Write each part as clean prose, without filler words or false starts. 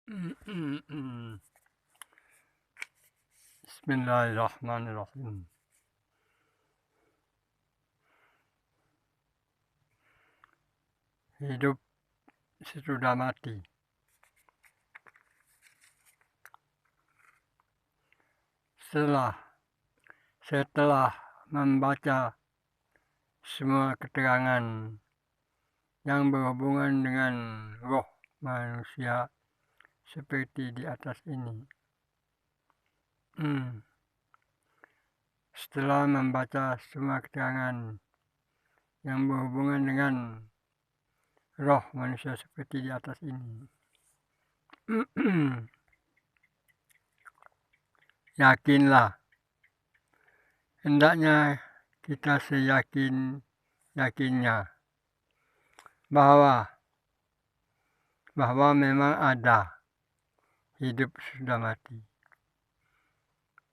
Bismillahirrahmanirrahim. Hidup sesudah mati. Setelah membaca semua keterangan yang berhubungan dengan roh manusia seperti di atas ini. Setelah membaca semua keterangan yang berhubungan dengan roh manusia seperti di atas ini, yakinlah, hendaknya kita seyakin-yakinnya bahwa memang ada hidup sesudah mati.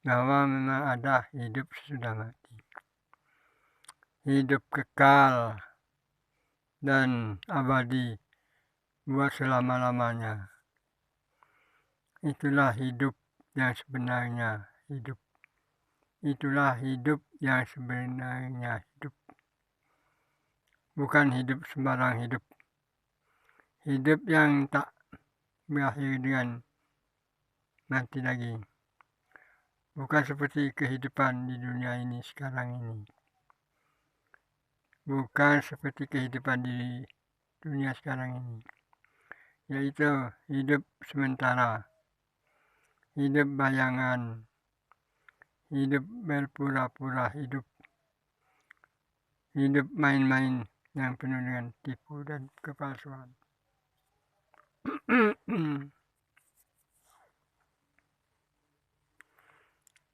Bahwa memang ada hidup sesudah mati. Hidup kekal dan abadi buat selama-lamanya. Itulah hidup yang sebenarnya hidup. Itulah hidup yang sebenarnya hidup. Bukan hidup sembarang hidup. Hidup yang tak berakhir dengan mati lagi. Bukan seperti kehidupan di dunia ini sekarang ini. Bukan seperti kehidupan di dunia sekarang ini. Yaitu hidup sementara. Hidup bayangan. Hidup berpura-pura hidup. Hidup main-main yang penuh dengan tipu dan kepalsuan.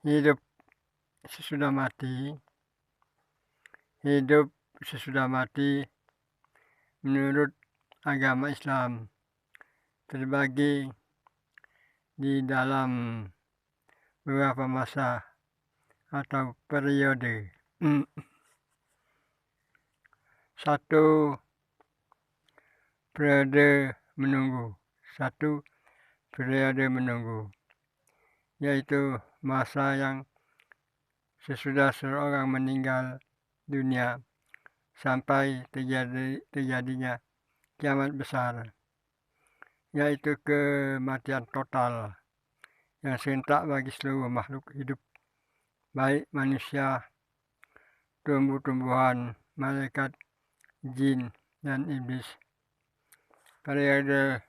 Hidup sesudah mati. Hidup sesudah mati menurut agama Islam terbagi di dalam beberapa masa atau periode. Satu periode menunggu. Yaitu masa yang sesudah seorang meninggal dunia sampai terjadinya kiamat besar, yaitu kematian total yang serentak bagi seluruh makhluk hidup, baik manusia, tumbuh-tumbuhan, malaikat, jin, dan iblis. Periode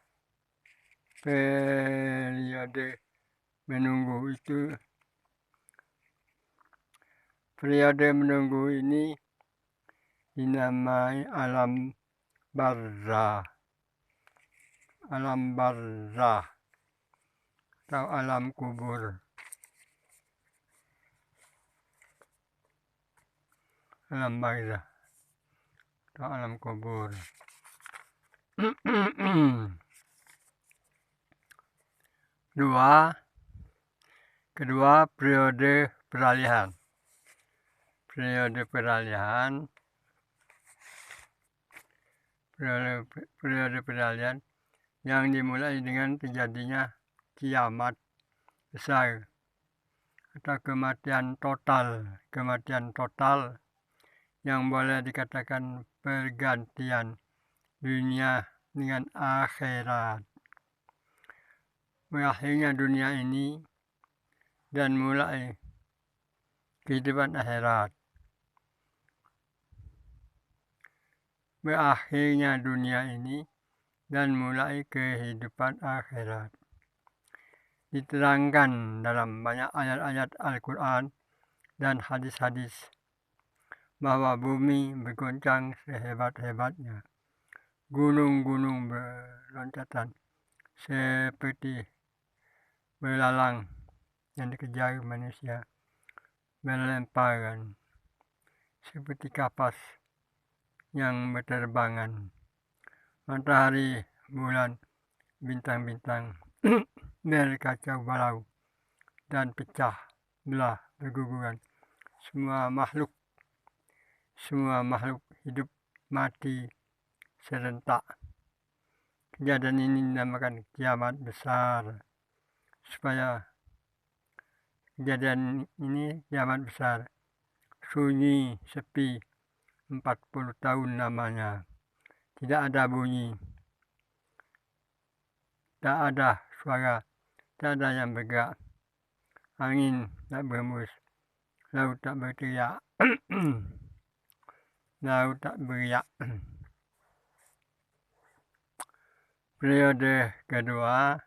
menunggu itu, periode menunggu ini dinamai alam barzah. Alam barzah atau alam kubur. Alam barzah atau alam kubur. Kedua, periode peralihan. Periode peralihan yang dimulai dengan terjadinya kiamat besar atau kematian total yang boleh dikatakan pergantian dunia dengan akhirat. Berakhirnya dunia ini dan mulai kehidupan akhirat. Berakhirnya dunia ini dan mulai kehidupan akhirat. Diterangkan dalam banyak ayat-ayat Al-Quran dan hadis-hadis bahwa bumi bergoncang sehebat-hebatnya. Gunung-gunung berloncatan seperti belalang yang dikejar manusia, berlemparan seperti kapas yang berterbangan. Matahari, bulan, bintang-bintang berkacau balau dan pecah belah berguguran. Semua makhluk hidup mati serentak. kejadian ini dinamakan kiamat besar, supaya kejadian ini kiamat besar. Sunyi, sepi, 40 tahun lamanya, tidak ada bunyi, tak ada suara, tak ada yang bergerak, angin tak berhembus, laut tak berteriak, laut tak beriak. Periode kedua,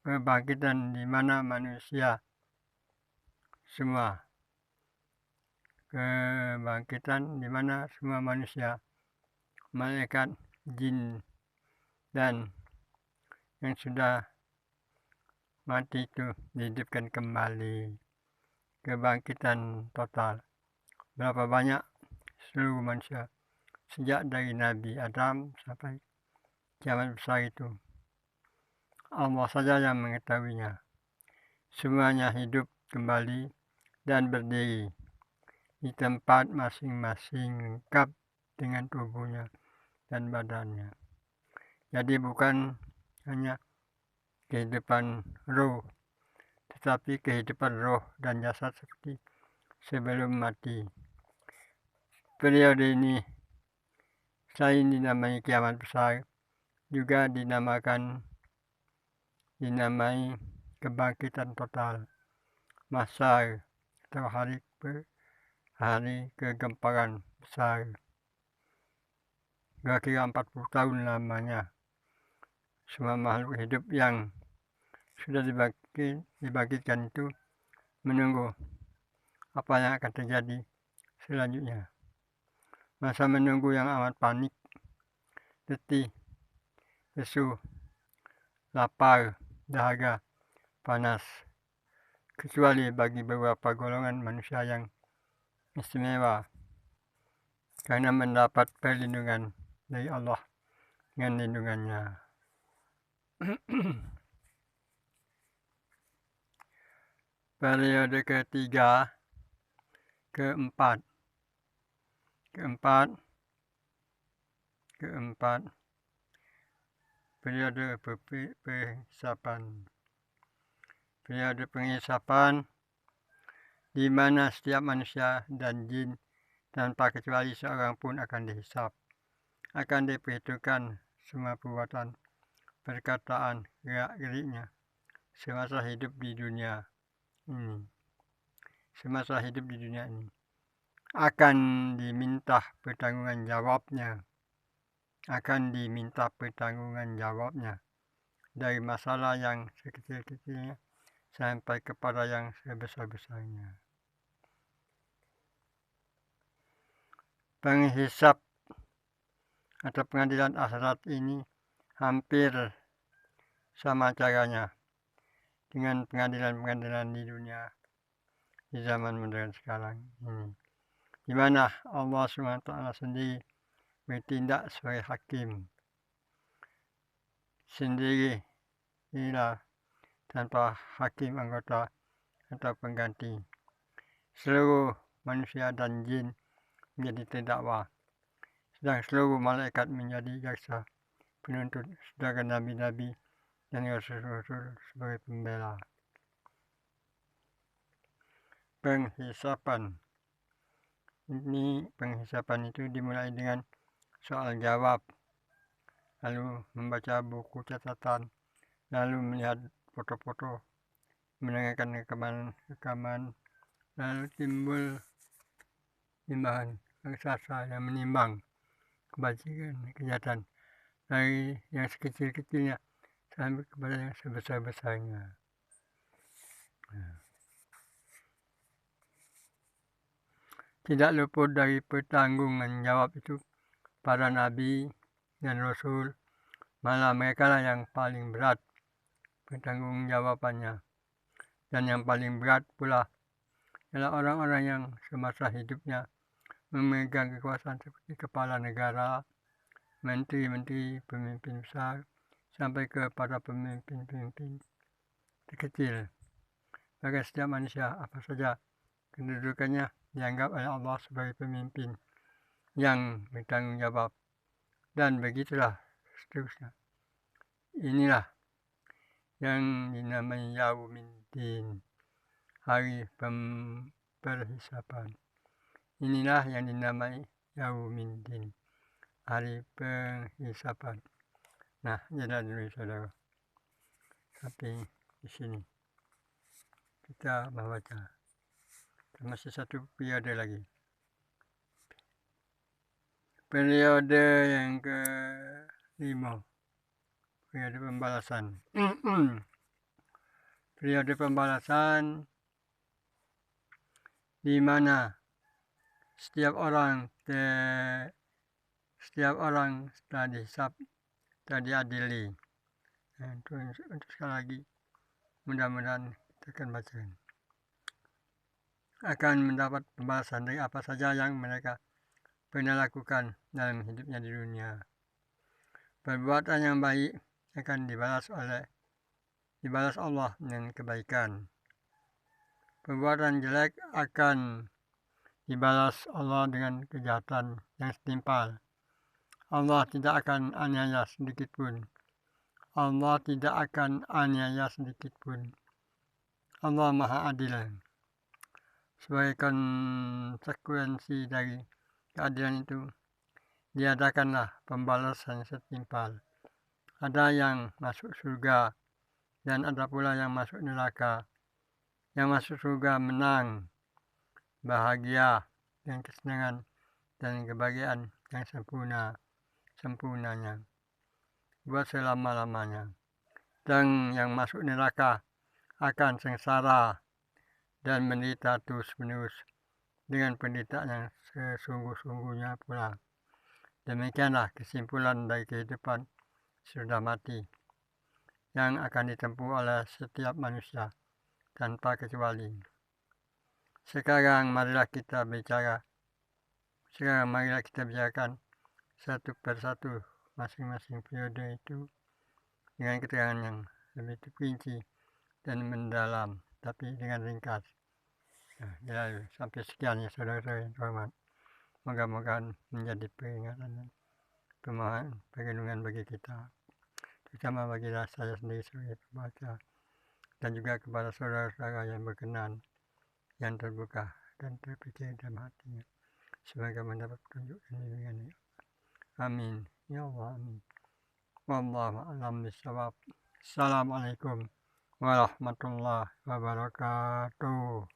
kebangkitan di mana manusia semua, malaikat, jin, dan yang sudah mati itu dihidupkan kembali. Kebangkitan total, berapa banyak seluruh manusia sejak dari Nabi Adam sampai kiamat besar itu, Allah saja yang mengetahuinya. Semuanya hidup kembali dan berdiri di tempat masing-masing, lengkap dengan tubuhnya dan badannya. Jadi bukan hanya kehidupan roh, tetapi kehidupan roh dan jasad seperti sebelum mati. Periode ini selain dinamai kiamat besar, juga dinamai kebangkitan total, masa atau hari kegemparan besar, kira-kira 40 tahun lamanya. Semua makhluk hidup yang sudah dibangkitkan itu menunggu apa yang akan terjadi selanjutnya. Masa menunggu yang amat panik, letih, lesu, lapar, dahaga, panas, kecuali bagi beberapa golongan manusia yang istimewa karena mendapat perlindungan dari Allah dengan lindungannya. Periode ketiga, keempat, periode penghisapan. Periode penghisapan di mana setiap manusia dan jin tanpa kecuali seorang pun akan dihisap. Akan diperhitungkan semua perbuatan, perkataan, gerak-geriknya semasa hidup di dunia ini. Akan diminta pertanggungan jawabnya dari masalah yang sekecil-kecilnya sampai kepada yang sebesar-besarnya. Penghisap atau pengadilan akhirat ini hampir sama caranya dengan pengadilan-pengadilan di dunia di zaman modern sekarang ini, di mana Allah SWT sendiri bertindak sebagai hakim sendiri, tanpa hakim anggota atau pengganti. Seluruh manusia dan jin menjadi terdakwa, sedang seluruh malaikat menjadi jaksa penuntut, sedangkan nabi-nabi dan rasul-rasul sebagai pembela. Penghisapan itu dimulai dengan soal jawab, lalu membaca buku catatan, lalu melihat foto-foto, mendengarkan rekaman, lalu timbul timbangan raksasa yang menimbang kebajikan kejahatan dari yang sekecil-kecilnya sampai kepada yang sebesar-besarnya. Tidak luput dari pertanggungan jawab itu para nabi dan rasul, malah mereka lah yang paling berat pertanggungjawabannya. Dan yang paling berat pula adalah orang-orang yang semasa hidupnya memegang kekuasaan seperti kepala negara, menteri-menteri, pemimpin besar, sampai kepada pemimpin-pemimpin kecil. Bagi setiap manusia, apa saja kedudukannya, dianggap oleh Allah sebagai pemimpin. yang bertanggung jawab, dan begitulah seterusnya. Inilah yang dinamai Yaumiddin, hari perhisapan. Inilah yang dinamai Yaumiddin, hari penghisapan. Nah, jadi dulu saudara. Sampai di sini kita membaca. Masih satu periode lagi. Periode yang ke-5. Periode pembalasan. Periode pembalasan di mana setiap orang telah dihisap, telah diadili. Untuk sekali lagi, mudah-mudahan kita akan baca. Akan mendapat pembalasan dari apa saja yang mereka pernah lakukan dalam hidupnya di dunia. Perbuatan yang baik akan dibalas Allah dengan kebaikan. Perbuatan jelek akan dibalas Allah dengan kejahatan yang setimpal. Allah tidak akan aniaya sedikit pun. Allah tidak akan aniaya sedikit pun. Allah Maha Adil. Sebagai konsekuensi dari keadilan itu, diadakanlah pembalasan setimpal. Ada yang masuk surga dan ada pula yang masuk neraka. Yang masuk surga menang, bahagia dan kesenangan dan kebahagiaan yang sempurnanya buat selama-lamanya. Dan yang masuk neraka akan sengsara dan menderita terus-menerus dengan penderitaan yang sesungguh-sungguhnya pula. Demikianlah kesimpulan dari kehidupan sudah mati yang akan ditempuh oleh setiap manusia tanpa kecuali. Sekarang marilah kita bicarakan satu persatu masing-masing periode itu dengan keterangan yang lebih terperinci dan mendalam, tapi dengan ringkas. Nah, ya, sampai sekian ya saudara-saudara yang terhormat. Moga-moga menjadi peringatan dan perlindungan bagi kita, terutama bagi saya sendiri sebagai pembaca, dan juga kepada saudara-saudara yang berkenan, yang terbuka dan terpikir dalam hatinya. Semoga mendapat petunjuk dan bimbingan. Amin. Ya Allah, amin. Wallahu a'lam bishawab. Assalamualaikum warahmatullahi wabarakatuh.